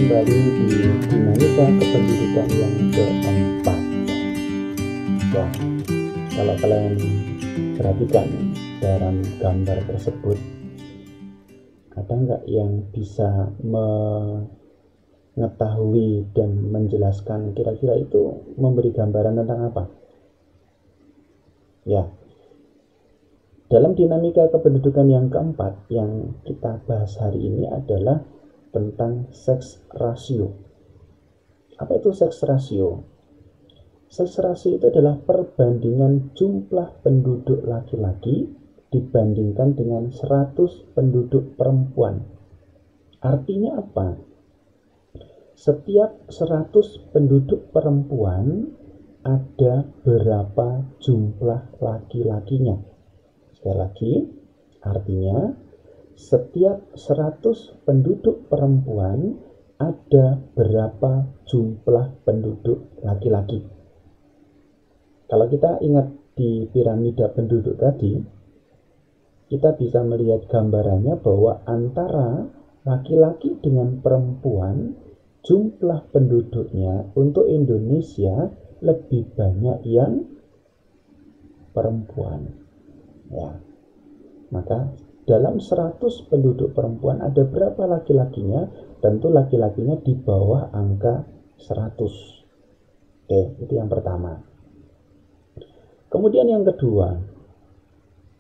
kembali di dinamika kependudukan yang keempat. Ya, kalau kalian perhatikan dalam gambar tersebut, ada nggak yang bisa mengetahui dan menjelaskan kira-kira itu memberi gambaran tentang apa? Ya, dalam dinamika kependudukan yang keempat yang kita bahas hari ini adalah tentang seks rasio. Apa itu seks rasio? Seks rasio itu adalah perbandingan jumlah penduduk laki-laki dibandingkan dengan 100 penduduk perempuan. Artinya apa? Setiap 100 penduduk perempuan ada berapa jumlah laki-lakinya. Sekali lagi, artinya setiap 100 penduduk perempuan ada berapa jumlah penduduk laki-laki. Kalau kita ingat di piramida penduduk tadi, kita bisa melihat gambarannya bahwa antara laki-laki dengan perempuan, jumlah penduduknya untuk Indonesia lebih banyak yang perempuan. Ya, maka dalam 100 penduduk perempuan ada berapa laki-lakinya? Tentu laki-lakinya di bawah angka 100. Oke, itu yang pertama. Kemudian yang kedua,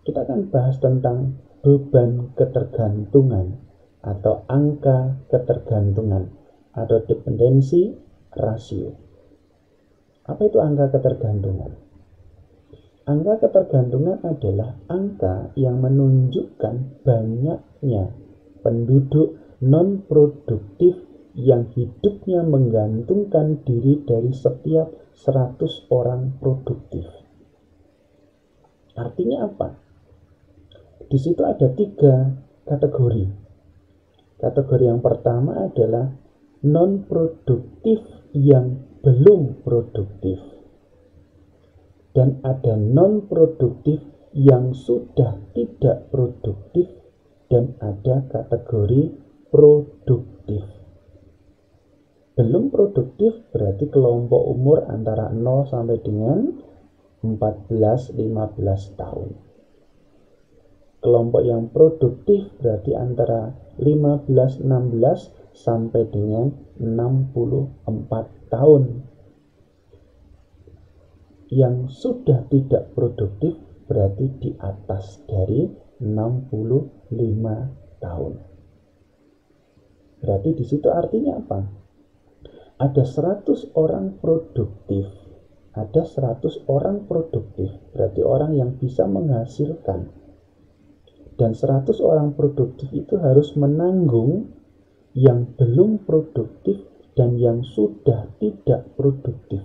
kita akan bahas tentang beban ketergantungan atau angka ketergantungan atau dependensi rasio. Apa itu angka ketergantungan? Angka ketergantungan adalah angka yang menunjukkan banyaknya penduduk non-produktif yang hidupnya menggantungkan diri dari setiap 100 orang produktif. Artinya apa? Di situ ada 3 kategori. Kategori yang pertama adalah non-produktif yang belum produktif. Dan ada non-produktif yang sudah tidak produktif, dan ada kategori produktif. Belum produktif berarti kelompok umur antara 0 sampai dengan 14-15 tahun. Kelompok yang produktif berarti antara 15-16 sampai dengan 64 tahun. Yang sudah tidak produktif berarti di atas dari 65 tahun. Berarti di situ artinya apa? Ada 100 orang produktif. Ada 100 orang produktif, berarti orang yang bisa menghasilkan. Dan 100 orang produktif itu harus menanggung yang belum produktif dan yang sudah tidak produktif.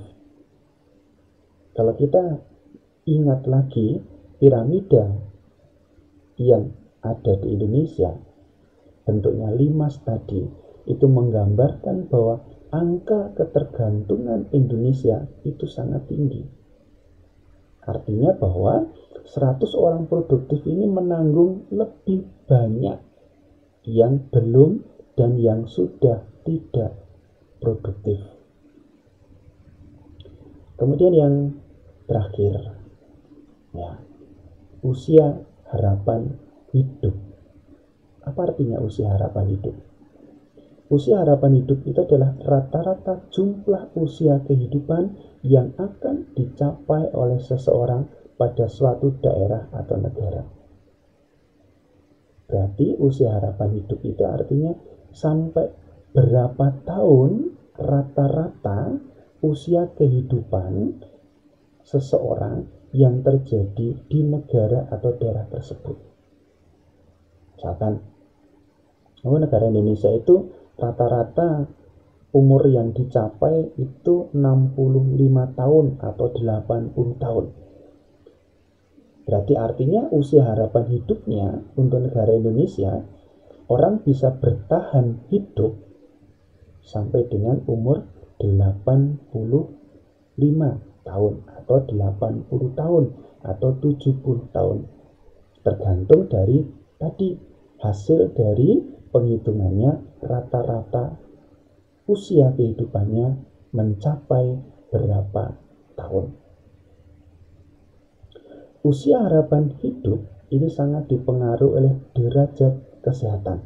Kalau kita ingat lagi piramida yang ada di Indonesia, bentuknya 5 tadi, itu menggambarkan bahwa angka ketergantungan Indonesia itu sangat tinggi. Artinya bahwa 100 orang produktif ini menanggung lebih banyak yang belum dan yang sudah tidak produktif. Kemudian yang terakhir, ya, usia harapan hidup. Apa artinya usia harapan hidup? Usia harapan hidup itu adalah rata-rata jumlah usia kehidupan yang akan dicapai oleh seseorang pada suatu daerah atau negara. Berarti usia harapan hidup itu artinya sampai berapa tahun rata-rata usia kehidupan seseorang yang terjadi di negara atau daerah tersebut. Misalkan, negara Indonesia itu rata-rata umur yang dicapai itu 65 tahun atau 80 tahun. Berarti artinya usia harapan hidupnya untuk negara Indonesia, orang bisa bertahan hidup sampai dengan umur 85 tahun atau 80 tahun atau 70 tahun. Tergantung dari tadi hasil dari penghitungannya rata-rata usia kehidupannya mencapai berapa tahun. Usia harapan hidup ini sangat dipengaruhi oleh derajat kesehatan.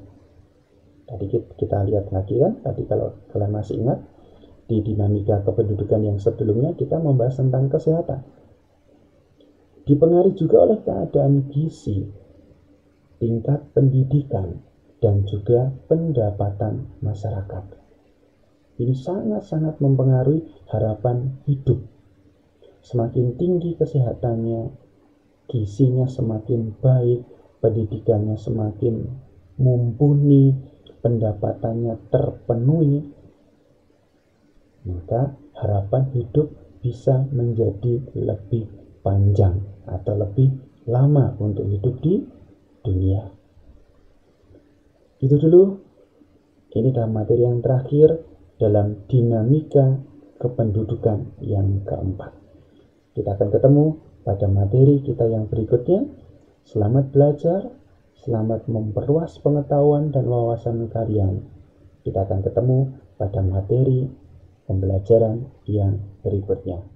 Tadi kita lihat lagi kan, tadi kalau kalian masih ingat, di dinamika kependudukan yang sebelumnya kita membahas tentang kesehatan. Dipengaruhi juga oleh keadaan gizi, tingkat pendidikan, dan juga pendapatan masyarakat. Ini sangat-sangat mempengaruhi harapan hidup. Semakin tinggi kesehatannya, gizinya semakin baik, pendidikannya semakin mumpuni, pendapatannya terpenuhi, maka harapan hidup bisa menjadi lebih panjang atau lebih lama untuk hidup di dunia. Itu dulu, ini adalah materi yang terakhir dalam dinamika kependudukan yang keempat. Kita akan ketemu pada materi kita yang berikutnya. Selamat belajar, selamat memperluas pengetahuan dan wawasan kalian. Kita akan ketemu pada materi pembelajaran yang berikutnya.